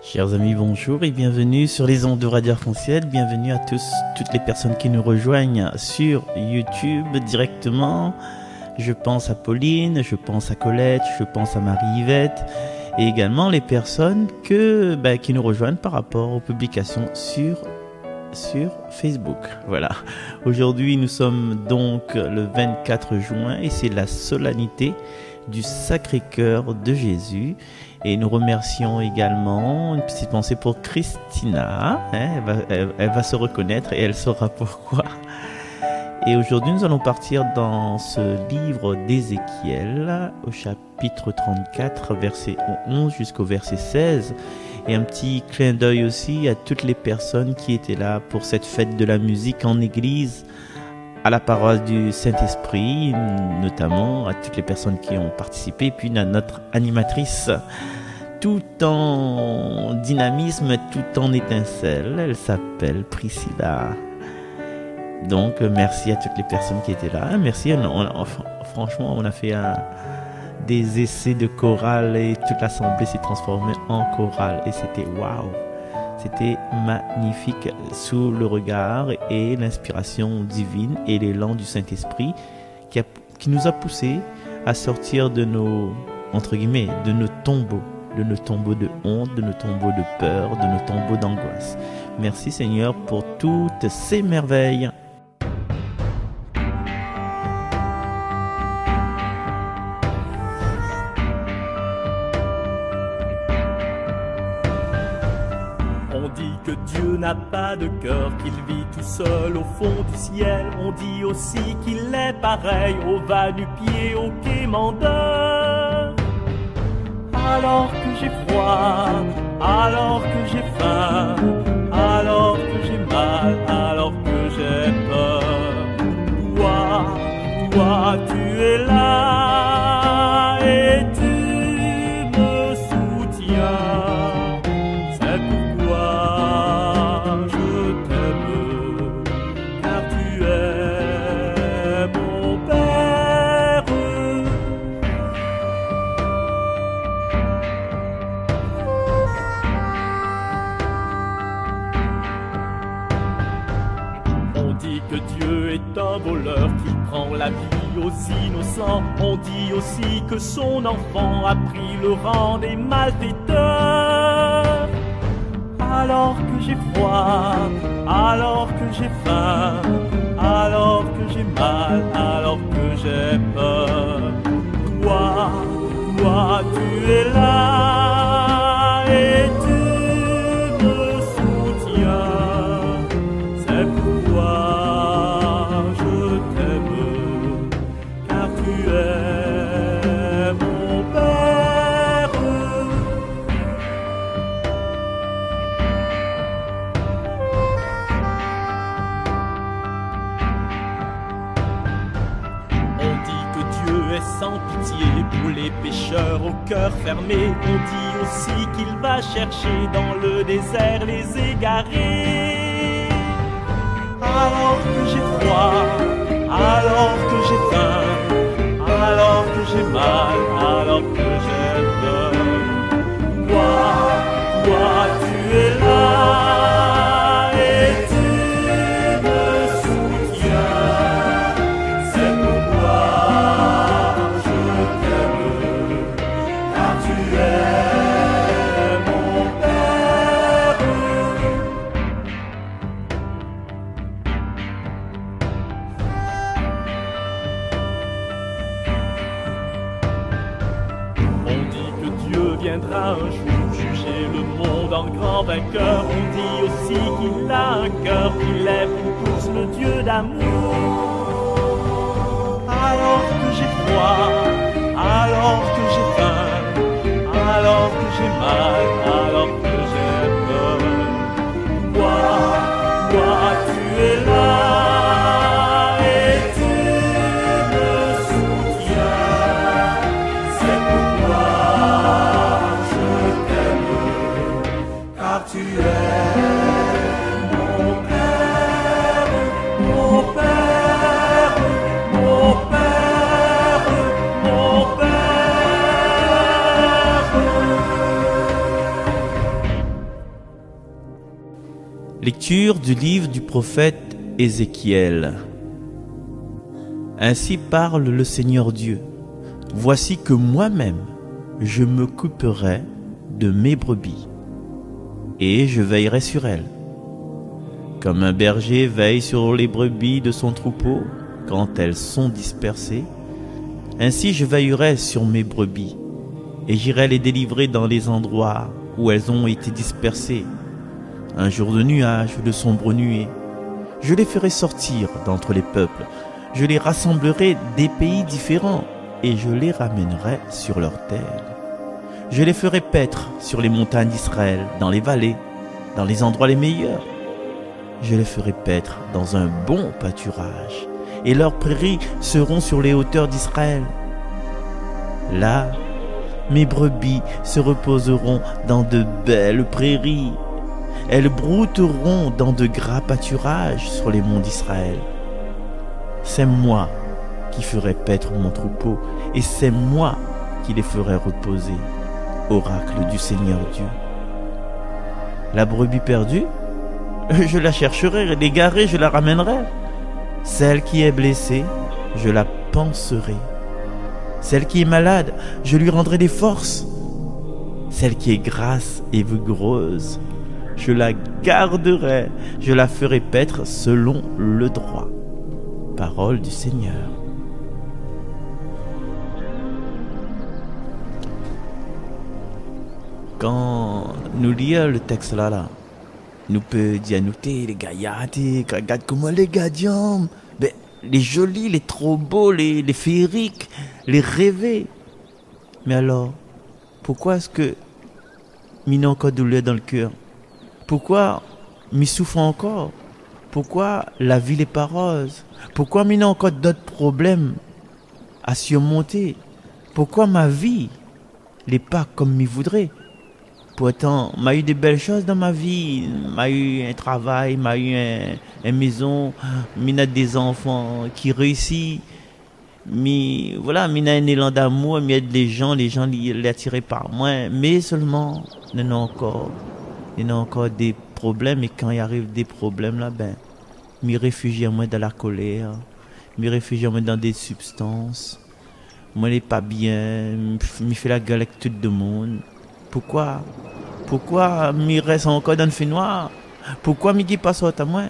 Chers amis, bonjour et bienvenue sur les ondes de Radio Arc-en-Ciel. Bienvenue à tous, toutes les personnes qui nous rejoignent sur YouTube directement. Je pense à Pauline, je pense à Colette, je pense à Marie-Yvette et également les personnes qui nous rejoignent par rapport aux publications sur Facebook. Voilà. Aujourd'hui, nous sommes donc le 24 juin et c'est la solennité du Sacré-Cœur de Jésus. Et nous remercions également une petite pensée pour Christina. Elle va se reconnaître et elle saura pourquoi. Et aujourd'hui, nous allons partir dans ce livre d'Ézéchiel au chapitre 34, verset 11 jusqu'au verset 16. Et un petit clin d'œil aussi à toutes les personnes qui étaient là pour cette fête de la musique en église, à la paroisse du Saint-Esprit, notamment à toutes les personnes qui ont participé, et puis à notre animatrice, tout en dynamisme, tout en étincelle, elle s'appelle Priscilla. Donc merci à toutes les personnes qui étaient là, merci, franchement on a fait des essais de chorale et toute l'assemblée s'est transformée en chorale et c'était waouh! C'était magnifique sous le regard et l'inspiration divine et l'élan du Saint-Esprit qui nous a poussés à sortir de nos, entre guillemets, de nos tombeaux de honte, de nos tombeaux de peur, de nos tombeaux d'angoisse. Merci Seigneur pour toutes ces merveilles. Dieu n'a pas de cœur, qu'il vit tout seul au fond du ciel. On dit aussi qu'il est pareil au va-nu-pied, au quémandeur. Alors que j'ai froid, alors que j'ai faim, alors que j'ai mal, alors que j'ai peur. Toi, tu es là et tu me soutiens. Un voleur qui prend la vie aux innocents. On dit aussi que son enfant a pris le rang des malfaiteurs. Alors que j'ai froid, alors que j'ai faim, alors que j'ai mal, alors que j'ai peur. Toi, tu es là et tu me soutiens. C'est pourquoi sans pitié pour les pécheurs au cœur fermé. On dit aussi qu'il va chercher dans le désert les égarés. Alors que j'ai froid, alors que j'ai faim, alors que j'ai mal, alors que j'ai peur. Toi, tu es là et tu me soutiens. C'est pourquoi viendra un jour juger le monde en grand vainqueur. On dit aussi qu'il a un cœur, qu'il est pour tous le Dieu d'amour. Alors que j'ai froid, alors que j'ai faim, alors que j'ai mal, alors que j'ai peur. Toi, tu es là et tu me soutiens. C'est pourquoi tu es mon Lecture du livre du prophète Ézéchiel. Ainsi parle le Seigneur Dieu. Voici que moi-même, je m'occuperai de mes brebis, et je veillerai sur elles. Comme un berger veille sur les brebis de son troupeau quand elles sont dispersées, ainsi je veillerai sur mes brebis, et j'irai les délivrer dans les endroits où elles ont été dispersées. Un jour de nuage ou de sombres nuées, je les ferai sortir d'entre les peuples, je les rassemblerai des pays différents, et je les ramènerai sur leur terre. Je les ferai paître sur les montagnes d'Israël, dans les vallées, dans les endroits les meilleurs. Je les ferai paître dans un bon pâturage, et leurs prairies seront sur les hauteurs d'Israël. Là, mes brebis se reposeront dans de belles prairies. Elles brouteront dans de gras pâturages sur les monts d'Israël. C'est moi qui ferai paître mon troupeau, et c'est moi qui les ferai reposer. Oracle du Seigneur Dieu. La brebis perdue, je la chercherai, l'égarée, je la ramènerai. Celle qui est blessée, je la panserai. Celle qui est malade, je lui rendrai des forces. Celle qui est grasse et vigoureuse, je la garderai, je la ferai paître selon le droit. Parole du Seigneur. Quand nous lisons le texte là, nous peut dire nous les gars, regarde comment les gars disent, ben, les jolis, les trop beaux, les féeriques, les rêvés. Mais alors, pourquoi est-ce que m'y a encore douleur dans le cœur? Pourquoi m'y souffre encore? Pourquoi la vie n'est pas rose? Pourquoi m'y a encore d'autres problèmes à surmonter? Pourquoi ma vie n'est pas comme m'y voudrais? Pourtant, m'a eu des belles choses dans ma vie. M'a eu un travail, m'a eu une maison, m'a des enfants qui réussissent. Voilà, m'a un élan d'amour, m'a aide les gens les attirés par moi. Mais seulement, il y en a encore des problèmes. Et quand il arrive des problèmes là, ben, m'y réfugie moi dans la colère, m'y réfugie moi dans des substances. Moi, n'est pas bien, m'y fait la gueule avec tout le monde. Pourquoi m'y reste encore dans le fait noir? Pourquoi m'y dit pas ça à moi?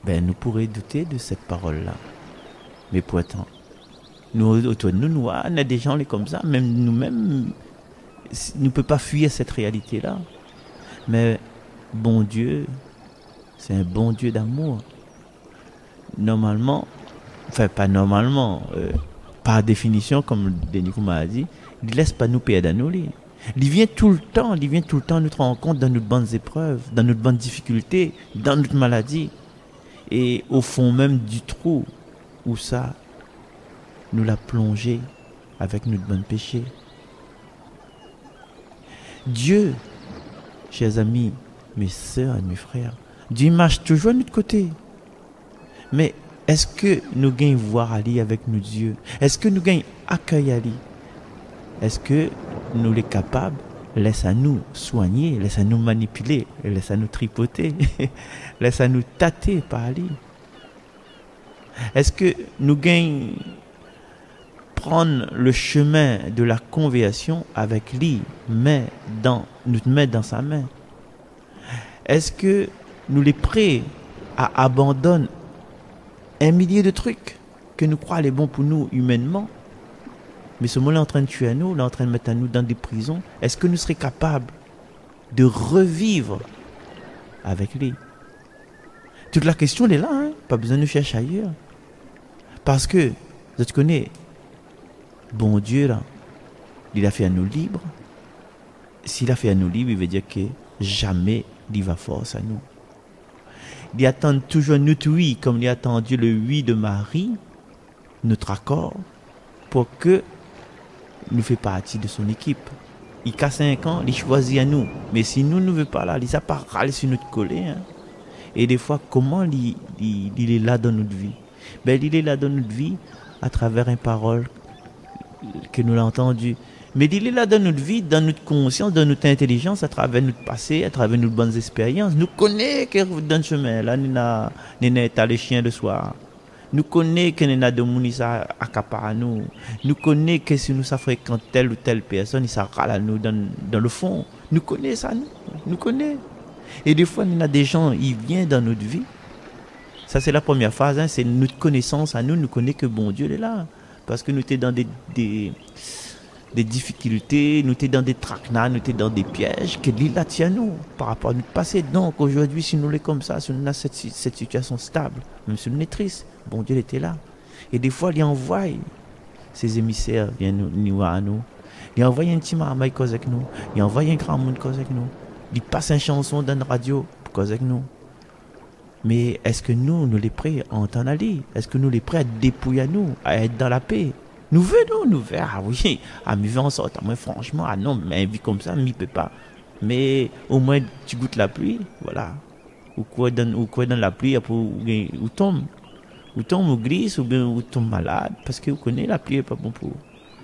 Ben, nous pourrions douter de cette parole-là. Mais pourtant, nous, autour de nous, on a des gens comme ça, même nous-mêmes, nous ne pouvons pas fuir cette réalité-là. Mais bon Dieu, c'est un bon Dieu d'amour. Normalement, enfin pas normalement, par définition, comme Denis m'a dit, il ne laisse pas nous perdre à nos lignes. Il vient tout le temps nous rendre compte dans nos bonnes épreuves, dans nos bonnes difficultés, dans notre maladie. Et au fond même du trou où ça, nous l'a plongé avec notre bon péché. Dieu, chers amis, mes sœurs et mes frères, Dieu marche toujours à notre côté. Mais est-ce que nous gagnons voir Ali avec nos yeux? Est-ce que nous gagnons accueil Ali? Est-ce que nous les capables, laisse à nous soigner, laisse à nous manipuler, laisse à nous tripoter, laisse à nous tâter par Ali? Est-ce que nous gagnons prendre le chemin de la conversion avec lui, notre main dans sa main? Est-ce que nous les prêts à abandonner un millier de trucs que nous croyons les bons pour nous humainement, mais ce mot-là est en train de tuer à nous, là, en train de mettre à nous dans des prisons? Est-ce que nous serions capables de revivre avec lui? Toute la question elle est là, hein? Pas besoin de chercher ailleurs. Parce que, vous connaissez, bon Dieu, là, il a fait à nous libres. S'il a fait à nous libres, il veut dire que jamais il va force à nous. Il attend toujours notre oui, comme il a attendu le oui de Marie, notre accord, pour que nous fassions partie de son équipe. Il a 5 ans, il choisit à nous. Mais si nous ne voulons pas là, il n'a pas râlé sur notre collet. Hein. Et des fois, comment il est là dans notre vie? Ben, il est là dans notre vie à travers une parole que nous l'avons entendue. Mais il est là dans notre vie, dans notre conscience, dans notre intelligence, à travers notre passé, à travers nos bonnes expériences. Nous connaissons que dans le chemin, là, nous avons les chiens le soir. Nous connaissons que nous avons de mounissa à capar nous. Nous connaissons que si nous fréquentons telle ou telle personne, il s'arrête à nous dans le fond. Nous connaissons ça, nous connaissons. Et des fois, nous avons des gens, ils viennent dans notre vie. Ça, c'est la première phase, hein, c'est notre connaissance à nous. Nous connaissons que bon Dieu est là. Parce que nous sommes dans des difficultés, nous sommes dans des traquenards, nous sommes dans des pièges que l'île là tient nous par rapport à notre passé. Donc aujourd'hui, si nous sommes comme ça, si nous avons cette situation stable, même si nous sommes tristes, bon Dieu était là. Et des fois, il envoie ses émissaires, viennent nous voir à nous. Il envoie un petit marmaille cause avec nous. Il envoie un grand monde cause avec nous. Il passe une chanson dans la radio cause avec nous. Mais est-ce que nous les prêts à entendre aller? Est-ce que nous les prêts à dépouiller à nous, à être dans la paix? Nous venons, ah oui, à me faire en sorte, moi franchement, ah non, mais une vie comme ça, m'y peut pas. Mais au moins, tu goûtes la pluie, voilà. Ou quoi dans la pluie, après, ou tombe, ou glisse, ou bien ou tombe malade, parce que vous connaissez, la pluie est pas bon pour vous.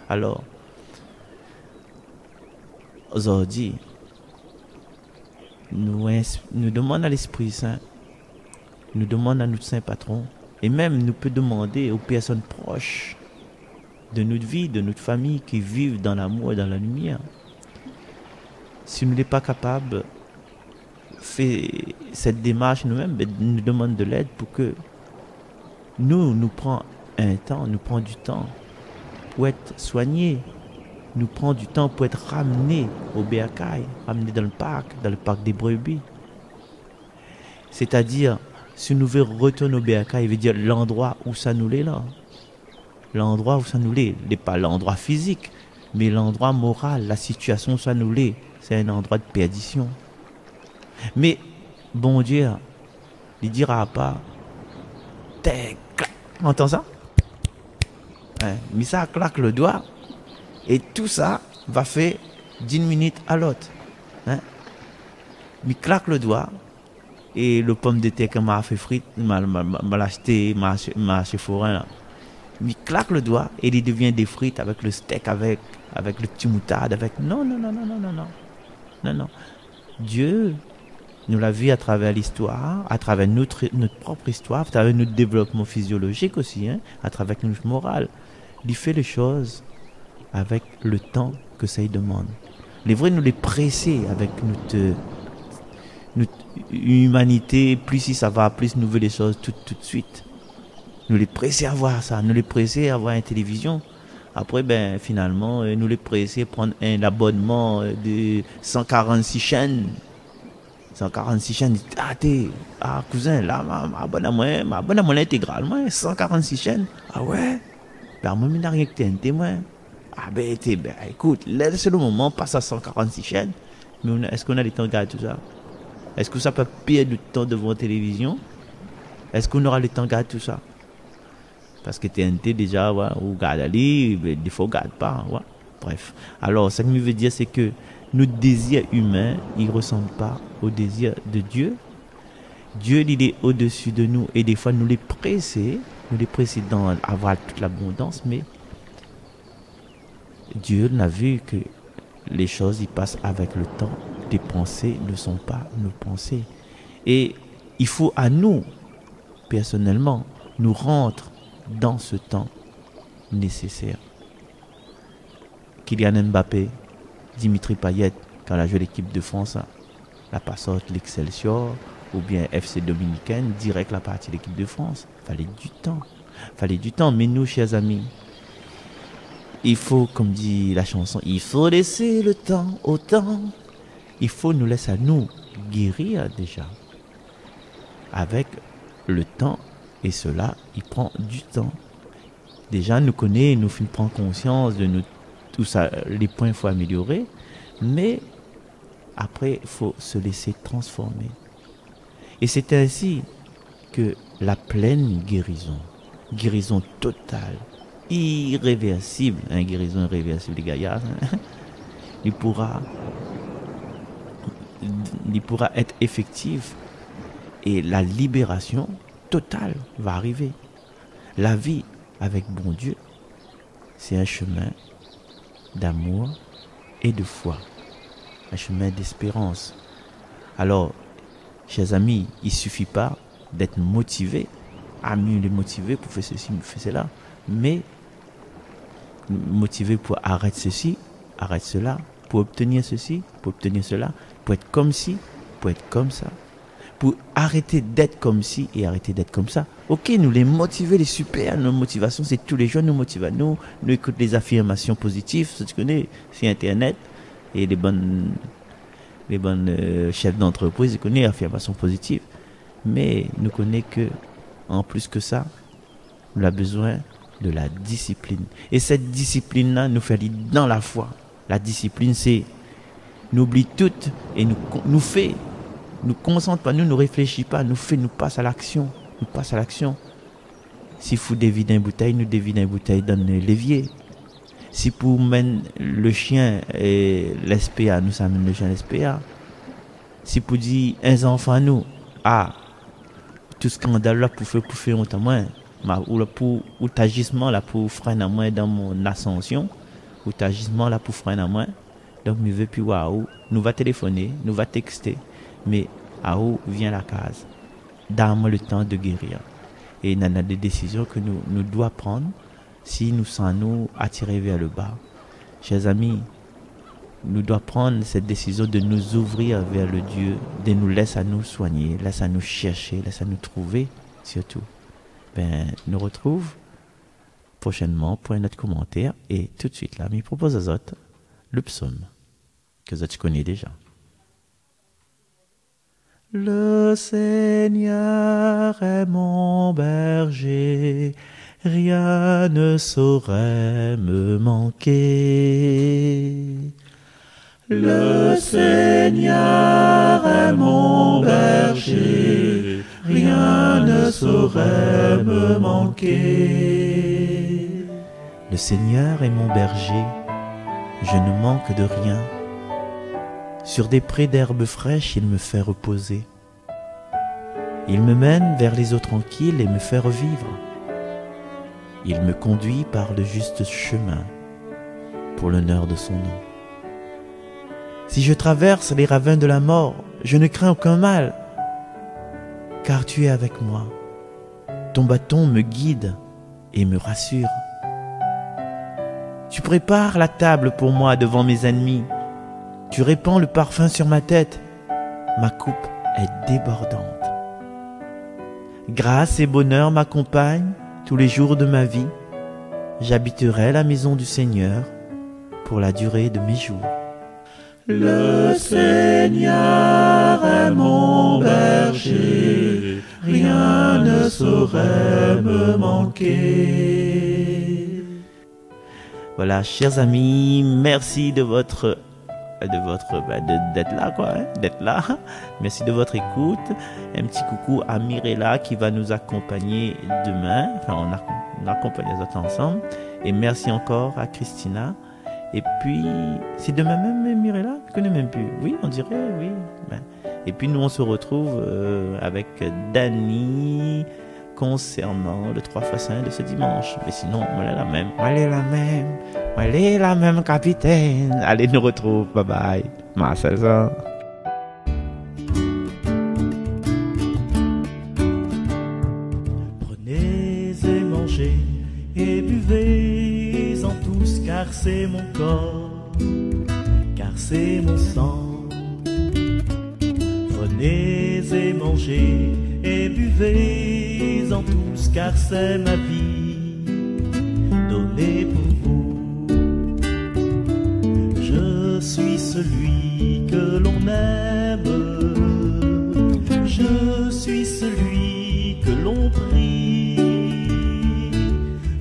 Alors, aujourd'hui, nous demandons à l'Esprit Saint, nous demandons à notre Saint Patron, et même nous peut demander aux personnes proches de notre vie, de notre famille, qui vivent dans l'amour et dans la lumière. Si nous n'sommes pas capables de faire cette démarche nous-mêmes, nous demandons de l'aide pour que nous prenions du temps pour être soignés, nous prenons du temps pour être ramenés au Béacaï, ramenés dans le parc des brebis. C'est-à-dire, si nous voulons retourner au Béacaï, il veut dire l'endroit où ça nous est là. L'endroit où ça nous est, n'est pas l'endroit physique, mais l'endroit moral, la situation où ça nous est, c'est un endroit de perdition. Mais, bon Dieu, il ne dira pas, on entend ça? Hein, mais ça claque le doigt, et tout ça va faire d'une minute à l'autre. Hein? Mais claque le doigt, et le pomme de terre que m'a fait frite, m'a acheté, m'a acheté forain là. Il claque le doigt et il devient des frites avec le steak, avec le petit moutarde, avec... Non. Dieu nous l'a vu à travers l'histoire, à travers notre propre histoire, à travers notre développement physiologique aussi, hein, à travers notre morale. Il fait les choses avec le temps que ça y demande. Les vrais nous les presser avec notre humanité, plus si ça va, plus nous veut les choses tout de suite. Nous les presser à voir ça, nous les presser à voir une télévision. Après, finalement, nous les presser à prendre un abonnement de 146 chaînes. 146 chaînes, cousin, là, m'abonne à l'intégrale, 146 chaînes. Ah ouais? Moi, je n'ai rien que TNT, moi. Écoute, là, c'est le moment, on passe à 146 chaînes. Mais est-ce qu'on a le temps de regarder tout ça? Est-ce que ça peut perdre du temps devant la télévision? Est-ce qu'on aura le temps de regarder tout ça? Parce que TNT déjà, ouais, ou garde aller, des fois on garde pas, ouais. Bref. Alors, ce que je veux dire, c'est que notre désir humain, il ne ressemble pas au désir de Dieu. Dieu, il est au-dessus de nous et des fois nous les presser d'avoir toute l'abondance, mais Dieu n'a vu que les choses, ils passent avec le temps. Les pensées ne sont pas nos pensées. Et il faut à nous, personnellement, nous rendre dans ce temps nécessaire. Kylian Mbappé, Dimitri Payet, quand il a joué l'équipe de France, la passante l'Excelsior ou bien FC Dominicaine, direct la partie de l'équipe de France. Fallait du temps. Mais nous, chers amis, il faut, comme dit la chanson, il faut laisser le temps au temps. Il faut nous laisser à nous guérir déjà avec le temps. Et cela, il prend du temps. Déjà, nous prenons conscience de tout ça, les points qu'il faut améliorer. Mais après, il faut se laisser transformer. Et c'est ainsi que la pleine guérison totale, irréversible, guérison irréversible des gaillards, il pourra être effective et la libération totale va arriver. La vie avec bon Dieu, c'est un chemin d'amour et de foi, un chemin d'espérance. Alors, chers amis, il ne suffit pas d'être motivé, amis les motiver pour faire ceci, faire cela, mais motivé pour arrêter ceci, arrête cela, pour obtenir ceci, pour obtenir cela, pour être comme ci, pour être comme ça, pour arrêter d'être comme ci et arrêter d'être comme ça. Ok, nous les motiver, les super, nos motivations, c'est tous les jours nous motivent. Nous écoutons les affirmations positives, tu connais, sur Internet, et les bonnes chefs d'entreprise, ils connaissent les affirmations positives. Mais nous connaissons que, en plus que ça, nous avons besoin de la discipline. Et cette discipline-là nous fait dans la foi. La discipline, c'est nous oublie tout et nous fait, nous concentre pas, nous réfléchit pas, nous passe à l'action. Nous passe à l'action. S'il faut dévider une bouteille, nous dévidons une bouteille dans le l'évier. Si pour mener le chien et l'SPA, nous amène le chien et l'SPA. Si pour dire un enfant à nous, tout scandale là pour faire autant moins, ou t'agissement là pour freiner à moi dans mon ascension, ou t'agissement là pour freiner à moi, donc nous veut plus waouh, nous va téléphoner, nous va texter, mais à où vient la case, donne-moi le temps de guérir. Et il y a des décisions que nous devons prendre si nous sommes attirés vers le bas. Chers amis, nous devons prendre cette décision de nous ouvrir vers le Dieu, de nous laisser à nous soigner, laisser à nous chercher, laisser à nous trouver, surtout. Nous retrouve prochainement pour un autre commentaire. Et tout de suite, là, je propose aux autres le psaume que tu connais déjà. Le Seigneur est mon berger, rien ne saurait me manquer. Le Seigneur est mon berger, rien ne saurait me manquer. Le Seigneur est mon berger, je ne manque de rien. Sur des prés d'herbes fraîches, il me fait reposer. Il me mène vers les eaux tranquilles et me fait revivre. Il me conduit par le juste chemin, pour l'honneur de son nom. Si je traverse les ravins de la mort, je ne crains aucun mal, car tu es avec moi. Ton bâton me guide et me rassure. Tu prépares la table pour moi devant mes ennemis. Tu répands le parfum sur ma tête. Ma coupe est débordante. Grâce et bonheur m'accompagnent tous les jours de ma vie. J'habiterai la maison du Seigneur pour la durée de mes jours. Le Seigneur est mon berger, rien ne saurait me manquer. Voilà, chers amis, merci d'être là, d'être là. Merci de votre écoute. Un petit coucou à Mirella qui va nous accompagner demain. Enfin, on accompagne les autres ensemble. Et merci encore à Christina. Et puis, c'est demain même Mirella? Je ne connais même plus. Oui, on dirait, oui. Et puis, nous, on se retrouve avec Dani concernant le 3x5 de ce dimanche. Mais sinon, voilà la même. Allez, la même, capitaine. Allez, nous retrouve. Bye bye. Marcel. Prenez et mangez et buvez-en tous, car c'est mon corps, car c'est mon sang. Prenez et mangez et buvez-en tous, car c'est ma vie donnée pour vous. Je suis celui que l'on aime, je suis celui que l'on prie,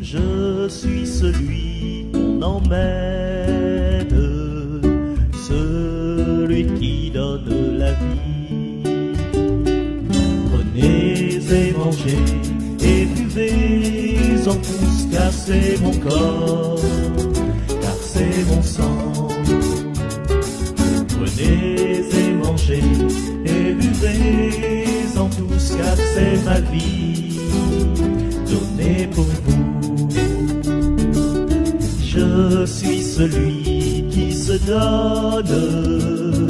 je suis celui qu'on emmène, celui qui donne la vie. Prenez et mangez et buvez-en tous, car c'est mon corps, car c'est mon sang. Prenez et mangez et buvez-en tous, car c'est ma vie donnée pour vous. Je suis celui donne.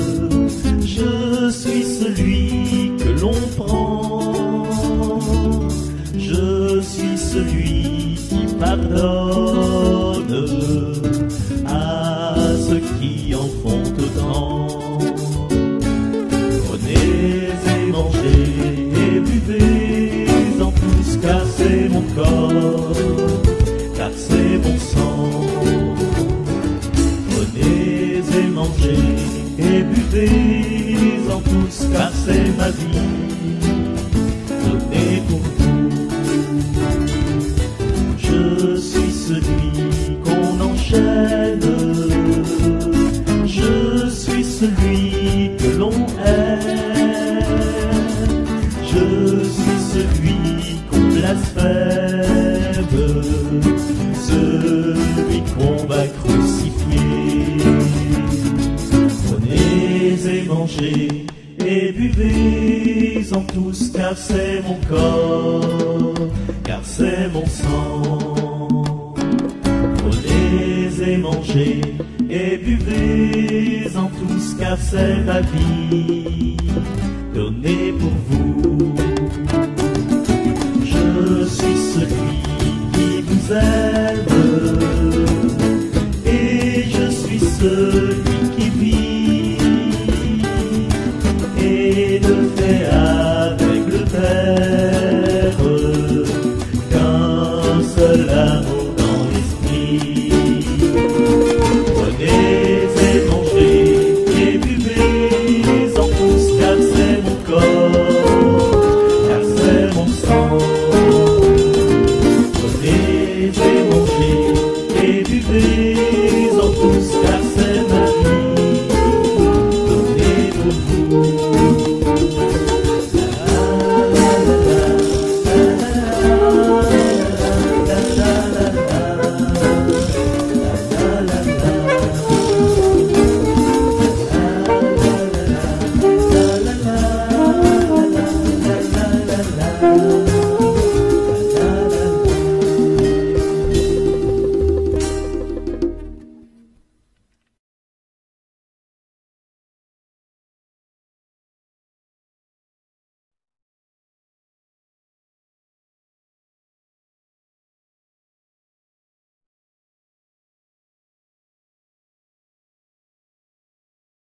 Je suis celui que l'on prend. Je suis celui qui pardonne à ceux qui en font autant. Prenez et mangez et buvez-en tous, car c'est mon corps, car c'est mon sang. Prenez et mangez et buvez-en tous, car c'est ma vie, donnée pour vous. Je suis celui qu'on enchaîne, je suis celui que l'on aime, je suis celui qu'on blasphème, celui qu'on va crucifier. Prenez et mangez et buvez-en tous, car c'est mon corps, car c'est mon sang. Prenez et mangez et buvez-en tous, car c'est ma vie, donnée pour vous. Je suis celui qui vous aime, et je suis celui qui vit et ne fait avec le Père qu'un seul amour dans l'esprit. Prenez et mangez et buvez-en tous, car c'est mon corps, car c'est mon sang. Prenez et mangez et buvez-en tous, car c'est ma vie, donnée pour vous.